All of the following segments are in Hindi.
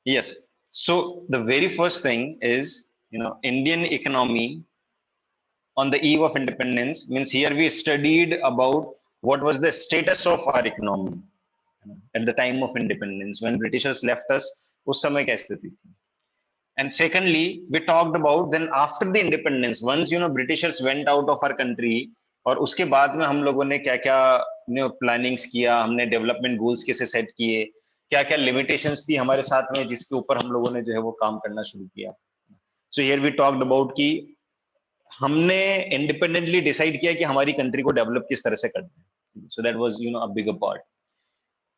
Yes. So the very first thing is, Indian economy on the eve of independence means here we studied about what was the status of our economy at the time of independence when Britishers left us. उस समय क्या स्थिति थी? And secondly, we talked about then after the independence, once Britishers went out of our country, और उसके बाद में हम लोगों ने क्या क्या प्लानिंग्स किया, हमने डेवलपमेंट गोल्स कैसे सेट किए, क्या क्या लिमिटेशंस थी हमारे साथ में जिसके ऊपर हम लोगों ने जो है वो काम करना शुरू किया. So here we talked about कि हमने इंडिपेंडेंटली डिसाइड किया कि हमारी कंट्री को डेवलप किस तरह से करना है. So that was a bigger part.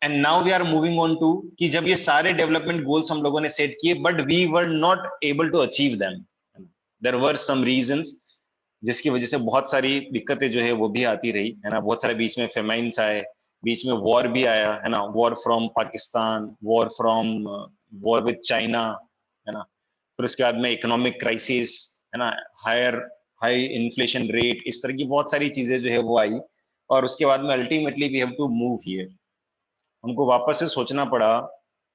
And now we are moving on to कि जब ये सारे डेवलपमेंट गोल्स हम लोगों ने सेट किए but we were not able to achieve them. There were some reasons जिसकी वजह से बहुत सारी दिक्कतें जो है वो भी आती रही है ना. बहुत सारे बीच में फेमाइन्स आए, बीच में वॉर भी आया है ना. War from Pakistan, war with China है ना. फिर उसके बाद में इकोनॉमिक क्राइसिस है ना, हाई इन्फ्लेशन रेट, इस तरह की बहुत सारी चीजें जो है वो आई. और उसके बाद में ultimately we have to move here. हमको वापस से सोचना पड़ा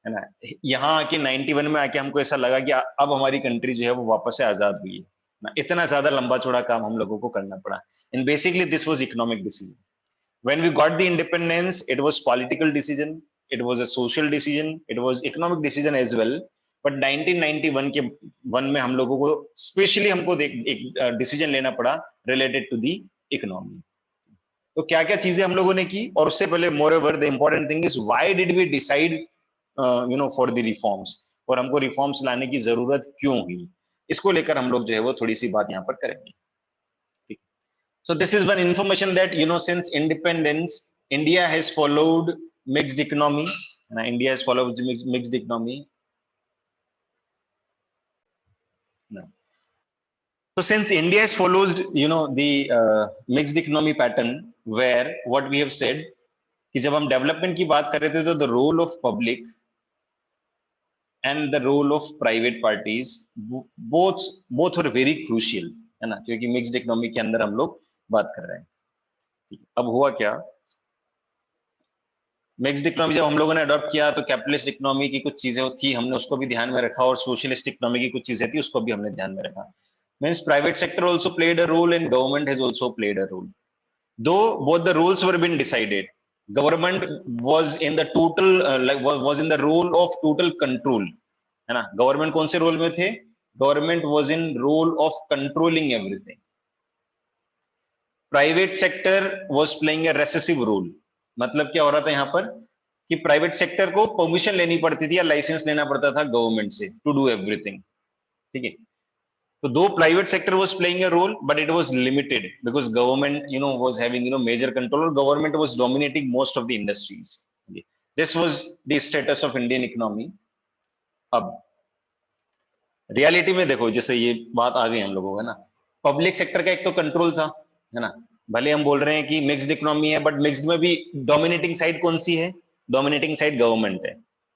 है ना. यहाँ आके 91 में आके हमको ऐसा लगा कि अब हमारी कंट्री जो है वो वापस से आजाद हुई है ना. इतना ज्यादा लंबा चौड़ा काम हम लोगों को करना पड़ा. And basically this was economic decision. When we got the independence, it was political decision, it was a social decision, it was economic decision as well. But 1991 के वन में हम लोगों को स्पेशली हमको एक डिसीजन लेना पड़ा रिलेटेड टू दी इकोनॉमी. तो क्या क्या चीजें हम लोगों ने की, और उससे पहले moreover the important thing is why did we decide for the reforms, और हमको रिफॉर्म्स लाने की जरूरत क्यों हुई. इसको लेकर हम लोग जो है वो थोड़ी सी बात यहाँ पर करेंगे. So this is one information that since independence, India has followed mixed economy. India has followed mixed economy. No. So since India has followed, the mixed economy pattern, where what we have said कि जब हम डेवलपमेंट की बात कर रहे थे तो the role of public and the role of private parties both are very crucial है ना, क्योंकि मिक्स्ड इकोनॉमी के अंदर हम लोग बात कर रहे हैं. अब हुआ क्या, मिक्स्ड इकोनॉमी जब हम लोगों ने अडॉप्ट किया तो कैपिटलिस्ट इकोनॉमी की कुछ चीजें थी, हमने उसको भी ध्यान में रखा, और सोशलिस्ट इकोनॉमी की कुछ चीजें थी उसको भी हमने ध्यान में रखा. Means private sector also played a role and government has also played a role. Though both the rules were been decided, government was in the total was in the role of total control है ना. गवर्नमेंट कौन से रोल में थे, government was in role of controlling everything. Private sector was playing a recessive role. मतलब क्या हो रहा था यहाँ पर कि प्राइवेट सेक्टर को परमिशन लेनी पड़ती थी या लाइसेंस लेना पड़ता था गवर्नमेंट से टू डू एवरीथिंग. ठीक है. तो though private sector was playing a role but it was limited because government was having major control, और government was dominating most of the industries. This was the status of Indian economy. अब रियलिटी में देखो, जैसे ये बात आ गई हम लोगों को है ना, पब्लिक सेक्टर का एक तो कंट्रोल था है ना. भले हम बोल रहे हैं कि मिक्स्ड इकोनॉमी है, बट मिक्स्ड में भी डोमिनेटिंग साइड कौन सी है, डोमिनेटिंग साइड गवर्नमेंट है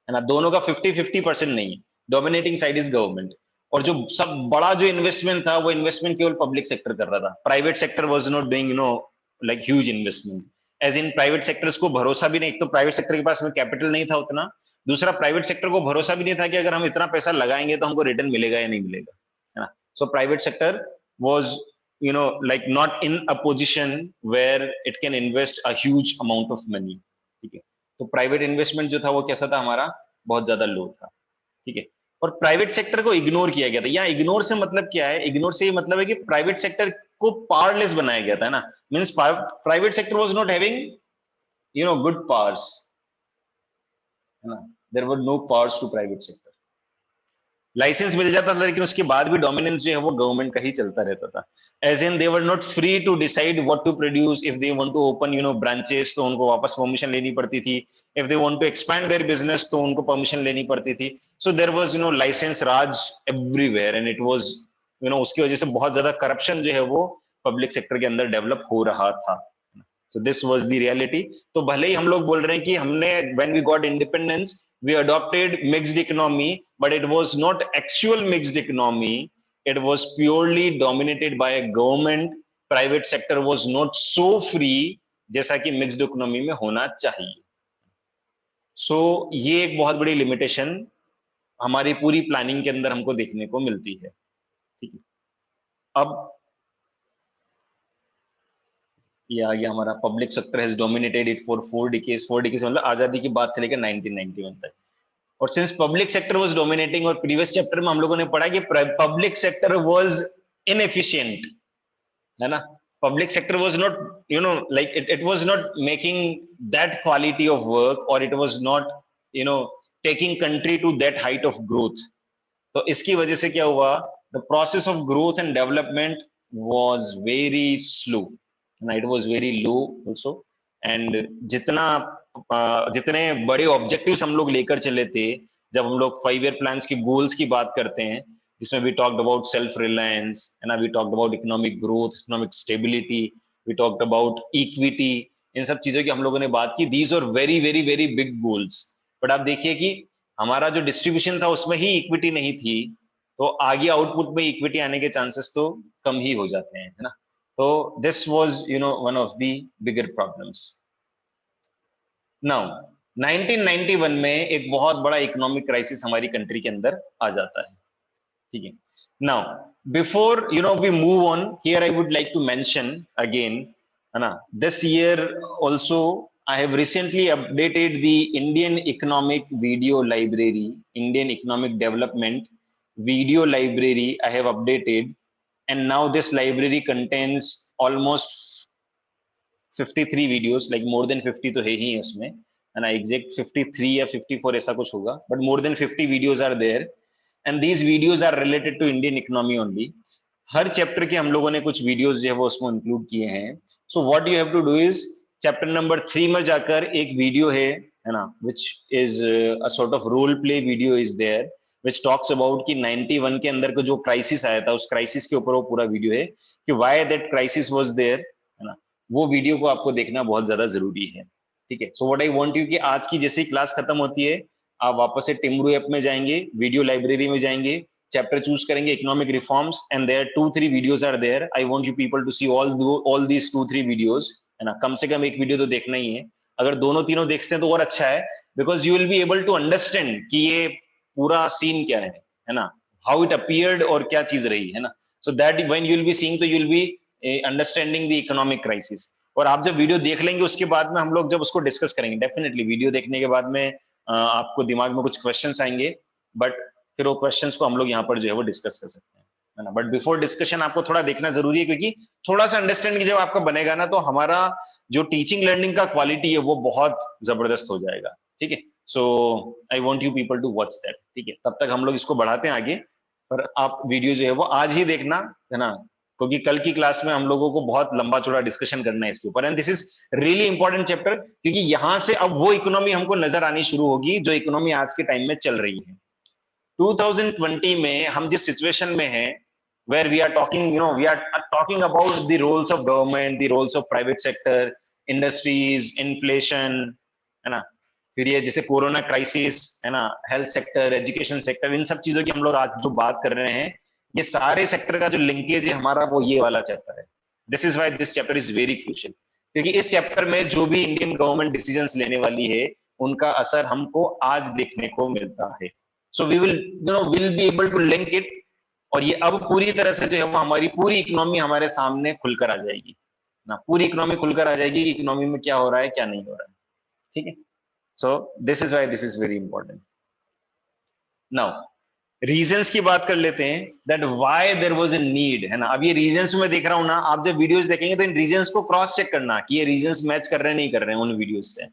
ना. दोनों का 50-50% नहीं है, डोमिनेटिंग साइड इज गवर्नमेंट. और जो सब बड़ा जो इन्वेस्टमेंट था वो इन्वेस्टमेंट केवल पब्लिक सेक्टर कर रहा था. Private sector was not doing like huge investment. As in private sectors को भरोसा भी नहीं, एक तो प्राइवेट सेक्टर के पास में कैपिटल नहीं था उतना, दूसरा प्राइवेट सेक्टर को भरोसा भी नहीं था कि अगर हम इतना पैसा लगाएंगे तो हमको रिटर्न मिलेगा या नहीं मिलेगा है ना. So private sector was like not in a position where it can invest a huge amount of money. ठीक है. तो प्राइवेट इन्वेस्टमेंट जो था वो कैसा था हमारा, बहुत ज्यादा लो था. ठीक है. और प्राइवेट सेक्टर को इग्नोर किया गया था. यहाँ इग्नोर से मतलब क्या है, इग्नोर से ये मतलब है कि प्राइवेट सेक्टर को पावरलेस बनाया गया था ना. Means private sector was not having good powers है ना. There were no powers to private sector. Licence मिल जाता था लेकिन उसके बाद भी डोमिनेंस जो है वो गवर्नमेंट का ही चलता रहता था. As in they were not free to decide what to produce. If they want to open branches तो उनको वापस परमिशन लेनी पड़ती थी. If they want to expand their business तो उनको परमिशन लेनी पड़ती थी. So there was licence raj everywhere and it was उसकी वजह से बहुत ज्यादा करप्शन जो है वो पब्लिक सेक्टर के अंदर डेवलप हो रहा था. So this was the reality. तो भले ही हम लोग बोल रहे हैं कि हमने when we got independence we adopted mixed economy, but it was not actual mixed economy. It was purely dominated by a government. Private sector was not so free जैसा कि mixed economy में होना चाहिए. So ये एक बहुत बड़ी limitation हमारी पूरी प्लानिंग के अंदर हमको देखने को मिलती है। ठीक है, अब ये आ गया हमारा public sector has dominated it for 4 decades. 4 decades मतलब आजादी की बात से लेकर 1991 तक। और since public sector was dominating, और प्रीवियस चैप्टर में हम लोगों ने पढ़ा कि पब्लिक सेक्टर वाज इनएफिशिएंट, है ना। Public sector was not, you know, like it was not making that quality of work, और it was not, you know, taking country to that height of growth. तो इसकी वजह से क्या हुआ, the process of growth and development was very slow, it was very low also. And जितना जितने बड़े ऑब्जेक्टिव्स हम लोग लेकर चले थे, जब हम लोग 5 ईयर प्लान्स की गोल्स की बात करते हैं, जिसमें we talked about self reliance, है ना, we talked about economic growth, economic stability, we talked about equity, इन सब चीजों की हम लोगों ने बात की। These are very very very big goals. But आप देखिए कि हमारा जो डिस्ट्रीब्यूशन था उसमें ही इक्विटी नहीं थी, तो आगे आउटपुट में इक्विटी आने के चांसेस तो कम ही हो जाते हैं, है ना। तो this was, you know, one of the bigger problems. Now 1991 में एक बहुत बड़ा इकोनॉमिक क्राइसिस हमारी कंट्री के अंदर आ जाता है। ठीक है, now before, you know, we move on, here I would like to mention again, है ना, this year also I have recently updated the Indian Economic Video Library, Indian Economic Development Video Library I have updated, and now this library contains almost 53 videos, like more than 50 तो है ही उसमें, है ना, एग्जैक्ट 53 या 54 ऐसा कुछ होगा, but more than 50 videos are there, and these videos are related to Indian economy only. हर चैप्टर के हम लोगों ने कुछ वीडियोस जो है वो उसमें इंक्लूड किए हैं। So what you have to do is, chapter number 3 में जाकर एक वीडियो है ना, which is a sort of role play video is there, which talks about कि 91 के अंदर का जो क्राइसिस आया था, उस क्राइसिस के ऊपर वो पूरा वीडियो है कि why that crisis was there, है ना। वो वीडियो को आपको देखना बहुत ज्यादा जरूरी है। ठीक है, so what I want you कि आज की जैसे ही क्लास खत्म होती है, आप वापस से टिमरू ऐप में जाएंगे, वीडियो लाइब्रेरी में जाएंगे, चैप्टर चूज करेंगे economic reforms, and there 2-3 videos are there. I want you people to see all these 2-3 videos, है ना। कम से कम एक वीडियो तो देखना ही है। अगर दोनों तीनों देखते हैं तो और अच्छा है, because you will be able to understand कि ये पूरा सीन क्या है ना, हाउ इट अपीयर्ड और क्या चीज रही, है ना। So that when you will be seeing, तो you will be understanding the economic crisis. और आप जब वीडियो देख लेंगे उसके बाद में हम लोग जब उसको डिस्कस करेंगे, डेफिनेटली वीडियो देखने के बाद में आपको दिमाग में कुछ क्वेश्चंस आएंगे, बट फिर वो क्वेश्चंस को हम लोग यहाँ पर जो है वो डिस्कस कर सकते हैं, है ना। बट बिफोर डिस्कशन आपको थोड़ा देखना जरूरी है, क्योंकि थोड़ा सा अंडरस्टैंडिंग जब आपका बनेगा ना, तो हमारा जो टीचिंग लर्निंग का क्वालिटी है वो बहुत जबरदस्त हो जाएगा। ठीक है, so I want you people to watch that. ठीक है, तब तक हम लोग इसको बढ़ाते हैं आगे, पर आप वीडियो जो है वो आज ही देखना, है ना, क्योंकि कल की क्लास में हम लोगों को बहुत लंबा चौड़ा डिस्कशन करना है इसके ऊपर, and this is really important chapter, क्योंकि यहां से अब वो इकोनॉमी हमको नजर आनी शुरू होगी जो इकोनॉमी आज के टाइम में चल रही है। 2020 में हम जिस सिचुएशन में हैं, where we are talking, you know, we are talking about the roles of government, the roles of private sector, industries, inflation, है ना, फिर ये जैसे कोरोना क्राइसिस, है ना, हेल्थ सेक्टर, एजुकेशन सेक्टर, इन सब चीजों की हम लोग आज जो बात कर रहे हैं, ये सारे सेक्टर का जो लिंकेज है हमारा, वो ये वाला चैप्टर है। This is why this chapter is very crucial, क्योंकि इस चैप्टर में जो भी इंडियन गवर्नमेंट डिसीजंस लेने वाली है, उनका असर हमको आज देखने को मिलता है। So we will, you know, will be able to link it, और ये अब पूरी तरह से जो है वो हमारी पूरी इकोनॉमी हमारे सामने खुलकर आ जाएगी ना, पूरी इकोनॉमी खुलकर आ जाएगी कि इकोनॉमी में क्या हो रहा है क्या नहीं हो रहा है। ठीक है, so this is why this is very important. Now reasons की बात कर लेते हैं, that why there was a need, है ना। अब ये रीजंस में देख रहा हूं ना, आप जब वीडियोस देखेंगे तो इन रीजंस को क्रॉस चेक करना कि ये रीजंस मैच कर रहे हैं नहीं कर रहे हैं उन वीडियोस से।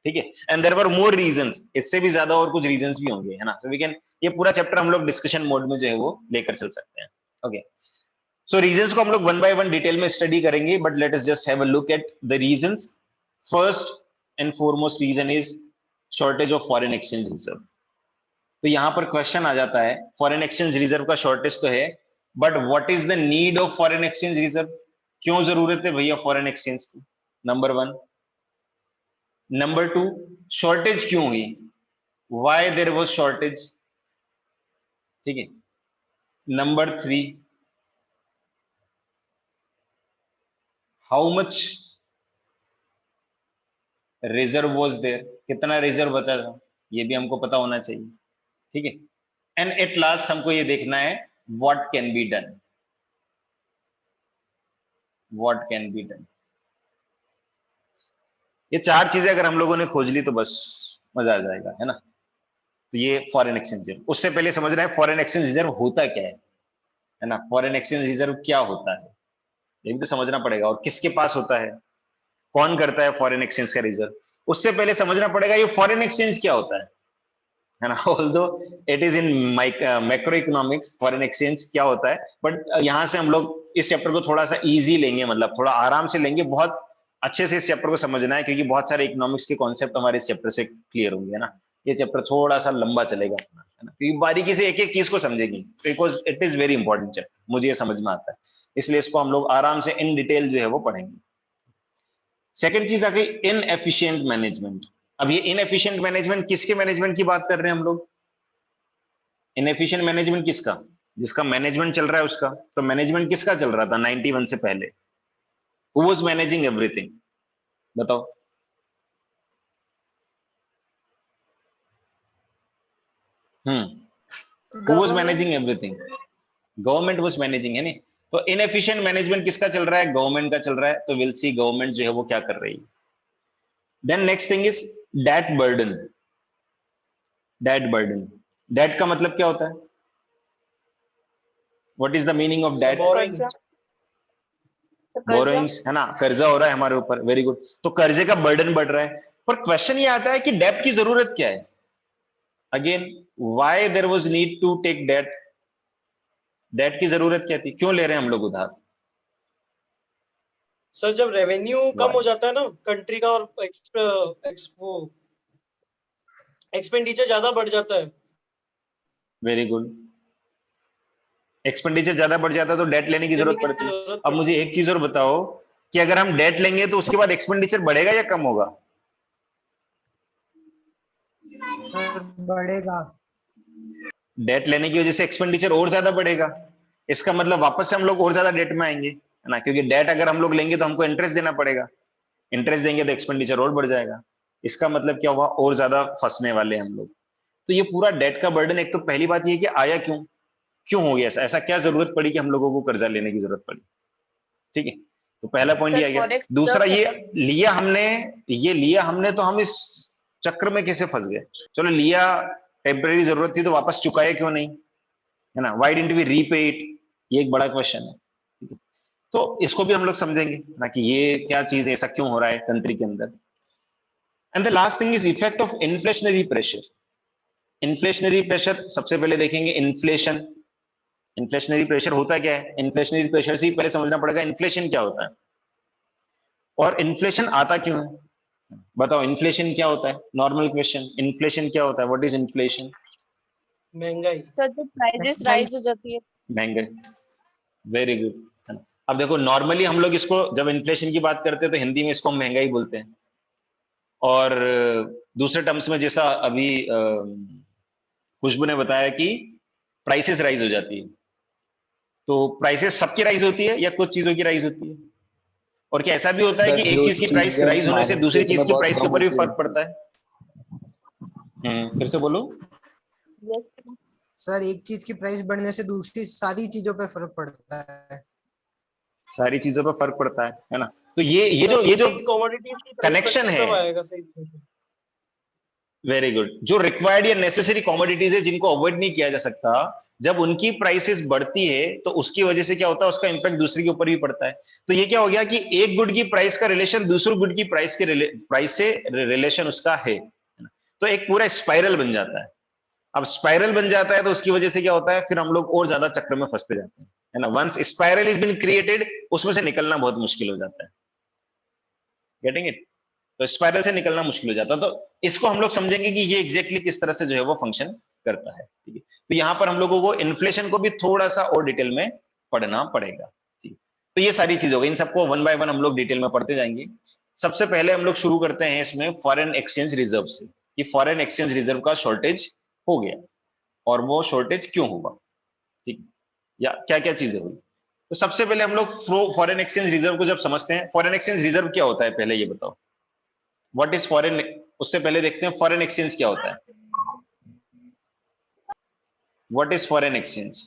ठीक है, and there were more reasons, इससे भी ज्यादा और कुछ रीजंस भी होंगे, है ना। तो वी कैन, ये पूरा चैप्टर हम लोग डिस्कशन मोड में जो है वो लेकर चल सकते हैं। ओके, सो रीजंस को हम लोग वन बाय वन डिटेल में स्टडी करेंगे, but let us just have a look at the reasons. First and foremost reason is shortage of foreign exchange reserve. तो यहां पर क्वेश्चन आ जाता है, फॉरेन एक्सचेंज रिजर्व का शॉर्टेज तो है, but what is the need of foreign exchange reserve, क्यों जरूरत है भैया फॉरेन एक्सचेंज की, number one. Number two, shortage क्यों हुई, व्हाई देयर वाज शॉर्टेज। ठीक है, number three, how much reserve was there, कितना रिजर्व बचा था, ये भी हमको पता होना चाहिए। ठीक है, एंड एट लास्ट हमको ये देखना है what can be done, what can be done. ये चार चीजें अगर हम लोगों ने खोज ली तो बस मजा आ जाएगा, है ना। तो ये फॉरेन एक्सचेंज रिजर्व। उससे पहले समझना है फॉरेन एक्सचेंज रिजर्व होता क्या है ना। फॉरेन एक्सचेंज रिजर्व क्या होता है ये भी तो समझना पड़ेगा, और किसके पास होता है, कौन करता है फॉरेन एक्सचेंज का रिजर्व। उससे पहले समझना पड़ेगा ये फॉरेन एक्सचेंज क्या होता है ना। Although it is in macro economics foreign exchange क्या होता है, बट यहां से हम लोग इस चैप्टर को थोड़ा सा इजी लेंगे, मतलब थोड़ा आराम से लेंगे। बहुत अच्छे से इस चैप्टर को समझना है, क्योंकि बहुत सारे इकोनॉमिक्स के कॉन्सेप्ट हमारे इस चैप्टर से क्लियर होंगे, है ना। ये चैप्टर थोड़ा सा लंबा चलेगा, है ना, क्योंकि बारीकी से एक एक चीज को समझेंगे, because it is very important chapter, मुझे ये समझ में आता है, इसलिए इसको हम लोग आराम से इन डिटेल जो है वो पढ़ेंगे। सेकेंड चीज आ गई इनएफिशिएंट मैनेजमेंट। अब ये इनएफिशिएंट मैनेजमेंट किसके मैनेजमेंट की बात कर रहे हैं हम लोग। इनएफिशिएंट मैनेजमेंट किसका, जिसका मैनेजमेंट चल रहा है उसका। तो मैनेजमेंट किसका चल रहा था 91 से पहले, हु वाज मैनेजिंग एवरीथिंग, बताओ। Who was government. Managing everything, government was managing, है नहीं। तो इनएफिशिएंट मैनेजमेंट किसका चल रहा है, गवर्नमेंट का चल रहा है। तो विल सी गवर्नमेंट जो है वो क्या कर रही है। Then next thing is debt burden. Debt burden, debt का मतलब क्या होता है, what is the meaning of debt. Boring. कर्जा। तो कर्जा। बोरोइंग्स, है ना, कर्जा हो रहा है हमारे ऊपर, वेरी गुड। तो कर्जे का बर्डन बढ़ रहा है। पर क्वेश्चन ये आता है कि डेट की जरूरत क्या है। Again, why there was need to take debt, debt की जरूरत क्या थी, क्यों ले रहे हैं हम लोग उधार। सर जब रेवेन्यू कम Why? हो जाता है ना कंट्री का, और वो एक्सपेंडिचर ज्यादा बढ़ जाता है। Very good. एक्सपेंडिचर ज्यादा बढ़ जाता है तो डेट लेने की लेने जरूरत की पड़ती है। जरूरत अब मुझे पड़ती है। एक चीज और बताओ कि अगर हम डेट लेंगे तो उसके बाद एक्सपेंडिचर बढ़ेगा या कम होगा। सर बढ़ेगा। डेट लेने की वजह से एक्सपेंडिचर और ज्यादा बढ़ेगा, इसका मतलब वापस से हम लोग और ज्यादा डेट में आएंगे, है ना, क्योंकि डेट अगर हम लोग लेंगे तो हमको इंटरेस्ट देना पड़ेगा, इंटरेस्ट देंगे तो एक्सपेंडिचर और बढ़ जाएगा। इसका मतलब क्या हुआ, और ज्यादा फंसने वाले हम लोग। तो ये पूरा डेट का बर्डन, एक तो पहली बात ये कि आया क्यों, क्यों हो गया ऐसा, ऐसा क्या जरूरत पड़ी कि हम लोगों को कर्जा लेने की जरूरत पड़ी। ठीक है, तो पहला पॉइंट ये सर आ गया। फॉरेक्स दूसरा, रिजर्व ये खत्म। लिया हमने तो हम इस चक्र में कैसे फंस गए। चलो लिया, टेम्परेरी जरूरत थी तो वापस चुकाए क्यों नहीं, है ना, why didn't we repay it, ये एक बड़ा क्वेश्चन है। ठीक है? तो इसको भी हम लोग समझेंगे ना कि ये क्या चीज है, ऐसा क्यों हो रहा है कंट्री के अंदर। And the last thing is effect of inflationary pressure. Inflationary pressure सबसे पहले देखेंगे, इन्फ्लेशन। इन्फ्लेशनरी प्रेशर होता क्या है, इन्फ्लेशनरी प्रेशर से ही पहले समझना पड़ेगा इन्फ्लेशन क्या होता है, और इन्फ्लेशन आता क्यों है। बताओ इन्फ्लेशन क्या होता है, नॉर्मल क्वेश्चन, इन्फ्लेशन क्या होता है, व्हाट इज इन्फ्लेशन। महंगाई। सर जब प्राइजेस महंगाई। राइज हो जाती है। महंगाई, वेरी गुड, है ना। अब देखो नॉर्मली हम लोग इसको जब इन्फ्लेशन की बात करते हैं तो हिंदी में इसको हम महंगाई बोलते हैं, और दूसरे टर्म्स में जैसा अभी खुशबू ने बताया कि प्राइसेस राइज हो जाती है। तो प्राइसेस सबकी राइज होती है या कुछ चीजों की राइज होती है, और क्या ऐसा भी होता है कि सर एक जो चीज की प्राइस चीजें राइज होने से दूसरी मार्केट चीज में की बहुत प्राइस के कम ऊपर भी होती है। फर्क पड़ता है। फिर से बोलो। यस। सर एक चीज की प्राइस बढ़ने से दूसरी सारी चीजों पे फर्क पड़ता है। सारी चीजों पर फर्क पड़ता है ना। तो ये सर जो बेसिक कमोडिटीज की प्राइस कनेक्शन बढ़ने है, तब आएगा सही। वेरी गुड, जो रिक्वायर्ड या नेसेसरी कमोडिटीज है जिनको अवॉइड नहीं किया जा सकता, जब उनकी प्राइसेस बढ़ती है तो उसकी वजह से क्या होता है, उसका इंपैक्ट दूसरे के ऊपर भी पड़ता है। तो ये क्या हो गया कि एक गुड की प्राइस का रिलेशन दूसरे गुड की प्राइस से रिलेशन उसका है ना? तो एक पूरा स्पाइरल बन जाता है। अब स्पाइरल बन जाता है तो उसकी वजह से क्या होता है, फिर हम लोग और ज्यादा चक्र में फंसते जाते हैं, है ना। Once spiral is been created, उसमें से निकलना बहुत मुश्किल हो जाता है। Getting it. तो स्पाइरल से निकलना मुश्किल हो जाता है। तो इसको हम लोग समझेंगे कि ये एग्जैक्टली किस तरह से जो है वो फंक्शन करता है। ठीक है, तो यहां पर हम लोगों को इन्फ्लेशन को भी थोड़ा सा और डिटेल में पढ़ना पड़ेगा। ठीक है, तो ये सारी चीज हो गई, इन सबको वन बाय वन हम लोग डिटेल में पढ़ते जाएंगे। सबसे पहले हम लोग शुरू करते हैं इसमें फॉरेन एक्सचेंज रिजर्व से, कि फॉरेन एक्सचेंज रिजर्व का शॉर्टेज हो गया, और वो शॉर्टेज क्यों हुआ, ठीक, या क्या क्या चीजें हुई। तो सबसे पहले हम लोग फॉरेन एक्सचेंज रिजर्व को जब समझते हैं, फॉरेन एक्सचेंज रिजर्व क्या होता है पहले ये बताओ, व्हाट इज फॉरेन। उससे पहले देखते हैं फॉरेन एक्सचेंज क्या होता है। What is foreign exchange?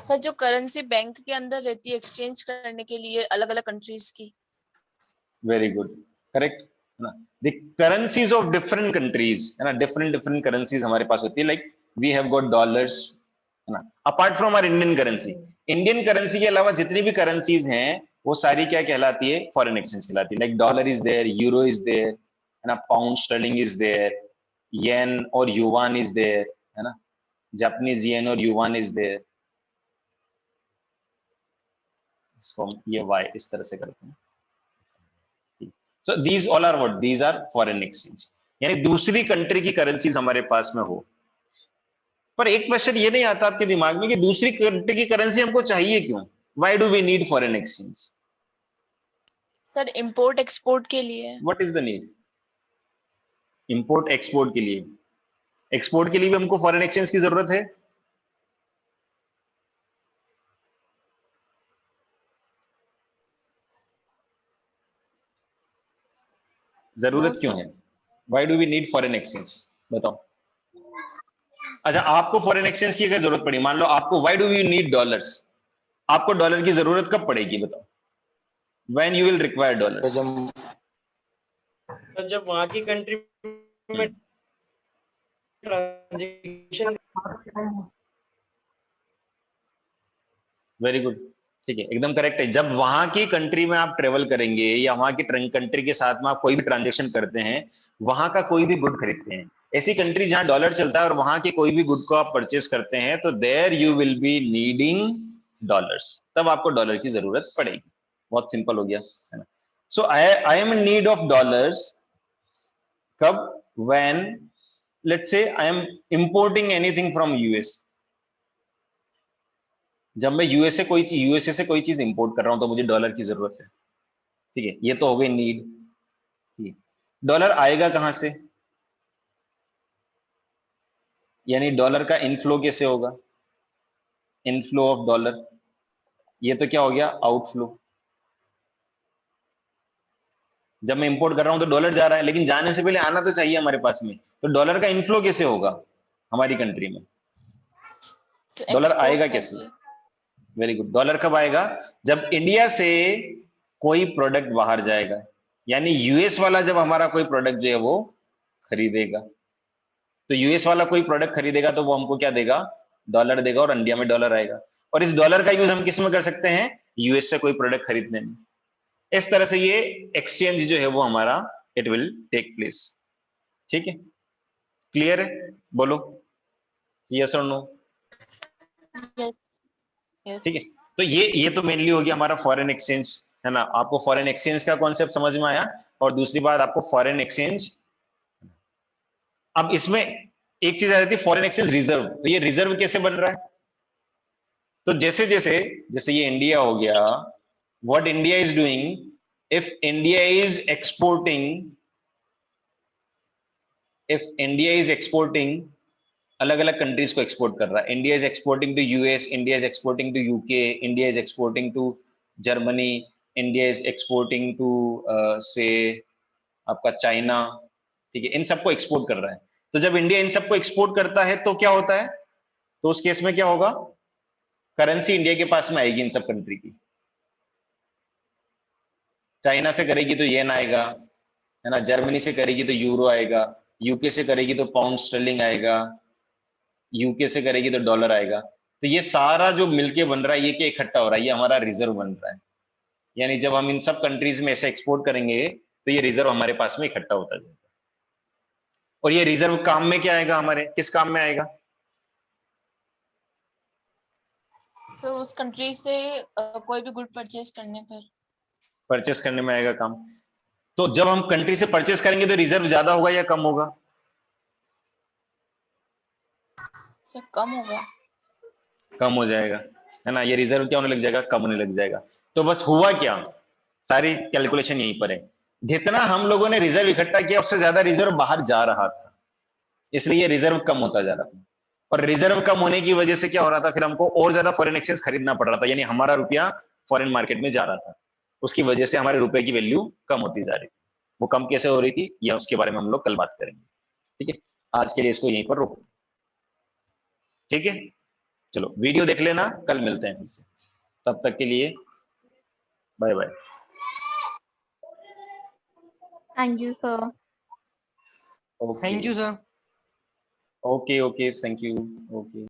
Sir जो करेंसी बैंक के अंदर रहती है एक्सचेंज करने के लिए अलग अलग कंट्रीज की। वेरी गुड, करेक्ट है ना। The currencies of different countries है ना, डिफरेंट डिफरेंट करेंसीज हमारे पास होती है, like we have got dollars है ना, apart from our Indian currency. Indian currency के अलावा जितनी भी करेंसीज हैं वो सारी क्या कहलाती है? फॉरेन एक्सचेंज कहलाती है। Like dollar is there, euro is there है ना, pound sterling is there, yen और युवान इज देयर है ना, जापानीज येन और युवान इज देयर। इसको हम ये वाई इस तरह से करते हैं। So these all are what? These are foreign exchange, यानी दूसरी कंट्री की करेंसीज हमारे पास में हो। पर एक क्वेश्चन ये नहीं आता आपके दिमाग में कि दूसरी कंट्री की करेंसी हमको चाहिए क्यों? Why do we need foreign exchange? Sir import export के लिए। What is the need? Import export के लिए। एक्सपोर्ट के लिए भी हमको फॉरेन एक्सचेंज की जरूरत है? जरूरत No, क्यों sir. है? Why do we need foreign exchange? बताओ। अच्छा, आपको फॉरेन एक्सचेंज की अगर जरूरत पड़ी, मान लो आपको, why do we need dollars? आपको डॉलर की जरूरत कब पड़ेगी बताओ? When you will require dollars? तो जब वहां की कंट्री में ट्रांजेक्शन वेरी गुड, ठीक है, एकदम करेक्ट है। जब वहां की कंट्री में आप ट्रेवल करेंगे या वहां की कंट्री के साथ में आप कोई भी ट्रांजेक्शन करते हैं, वहां का कोई भी गुड खरीदते हैं, ऐसी कंट्री जहां डॉलर चलता है और वहां के कोई भी गुड को आप परचेस करते हैं, तो there you will be needing dollars, तब आपको डॉलर की जरूरत पड़ेगी। बहुत सिंपल हो गया है ना। So I am in need of dollars कब? When let's say I am importing anything from US. जब मैं यूएसए से कोई चीज इंपोर्ट कर रहा हूं तो मुझे डॉलर की जरूरत है, ठीक है, ये तो हो गई नीड। ठीक है, डॉलर आएगा कहां से? यानी डॉलर का इनफ्लो कैसे होगा? इनफ्लो ऑफ डॉलर, ये तो क्या हो गया? आउटफ्लो। जब मैं इंपोर्ट कर रहा हूं तो डॉलर जा रहा है, लेकिन जाने से पहले आना तो चाहिए हमारे पास में, तो डॉलर का इनफ्लो कैसे होगा हमारी कंट्री में? डॉलर आएगा कैसे? वेरी गुड, डॉलर कब आएगा? जब इंडिया से कोई प्रोडक्ट बाहर जाएगा, यानी यूएस वाला जब हमारा कोई प्रोडक्ट जो है वो खरीदेगा, तो यूएस वाला कोई प्रोडक्ट खरीदेगा तो वो हमको क्या देगा? डॉलर देगा, और इंडिया में डॉलर आएगा। और इस डॉलर का यूज हम किस में कर सकते हैं? यूएस से कोई प्रोडक्ट खरीदने में। इस तरह से ये एक्सचेंज जो है वो हमारा इट विल टेक प्लेस। ठीक है, क्लियर है? बोलो यस और नो। यस। ठीक है, तो ये तो मेनली हो गया हमारा फॉरेन एक्सचेंज है ना। आपको फॉरेन एक्सचेंज का कॉन्सेप्ट समझ में आया। और दूसरी बात, आपको फॉरेन एक्सचेंज, अब इसमें एक चीज आ जाती है फॉरेन एक्सचेंज रिजर्व। तो ये रिजर्व कैसे बन रहा है? तो जैसे जैसे जैसे ये इंडिया हो गया, what India is doing, if India is exporting, if India is exporting, अलग अलग कंट्रीज को एक्सपोर्ट कर रहा है। India is exporting to US, India is exporting to UK, India is exporting to Germany, India is exporting to से आपका चाइना, ठीक है, इन सबको एक्सपोर्ट कर रहा है। तो जब इंडिया इन सबको एक्सपोर्ट करता है तो क्या होता है? तो उस केस में क्या होगा? करेंसी इंडिया के पास में आएगी इन सब कंट्री की। चाइना से करेगी तो येन आएगा है ना, जर्मनी से करेगी तो यूरो आएगा, यूके से करेगी तो पाउंड स्टर्लिंग आएगा, यूके से करेगी तो डॉलर आएगा। तो ये सारा जो मिलके बन रहा है, ये क्या इकट्ठा हो रहा है? ये हमारा रिजर्व बन रहा है। यानी जब हम इन सब कंट्रीज में ऐसे एक्सपोर्ट करेंगे तो ये रिजर्व हमारे पास में इकट्ठा होता जाएगा। और ये रिजर्व काम में क्या आएगा? हमारे किस काम में आएगा? सर उस कंट्री से कोई भी गुड परचेज करने पर। परचेस करने में आएगा काम। तो जब हम कंट्री से परचेस करेंगे तो रिजर्व ज्यादा होगा या कम होगा? सर कम होगा। कम हो जाएगा है ना। ये रिजर्व क्या होने लग जाएगा? कम होने लग जाएगा। तो बस हुआ क्या, सारी कैलकुलेशन यहीं पर है। जितना हम लोगों ने रिजर्व इकट्ठा किया उससे ज्यादा रिजर्व बाहर जा रहा था, इसलिए ये रिजर्व कम होता जा रहा था। और रिजर्व कम होने की वजह से क्या हो रहा था? फिर हमको और ज्यादा फॉरेन एक्सचेंज खरीदना पड़ रहा था, यानी हमारा रुपया फॉरेन मार्केट में जा रहा था। उसकी वजह से हमारे रुपए की वैल्यू कम होती जा रही थी। वो कम कैसे हो रही थी, या उसके बारे में हम लोग कल बात करेंगे। ठीक है, आज के लिए इसको यहीं पर रोक। ठीक है, चलो वीडियो देख लेना, कल मिलते हैं फिर से, तब तक के लिए bye bye. Thank you, sir. Thank you sir. Okay okay, thank you, okay.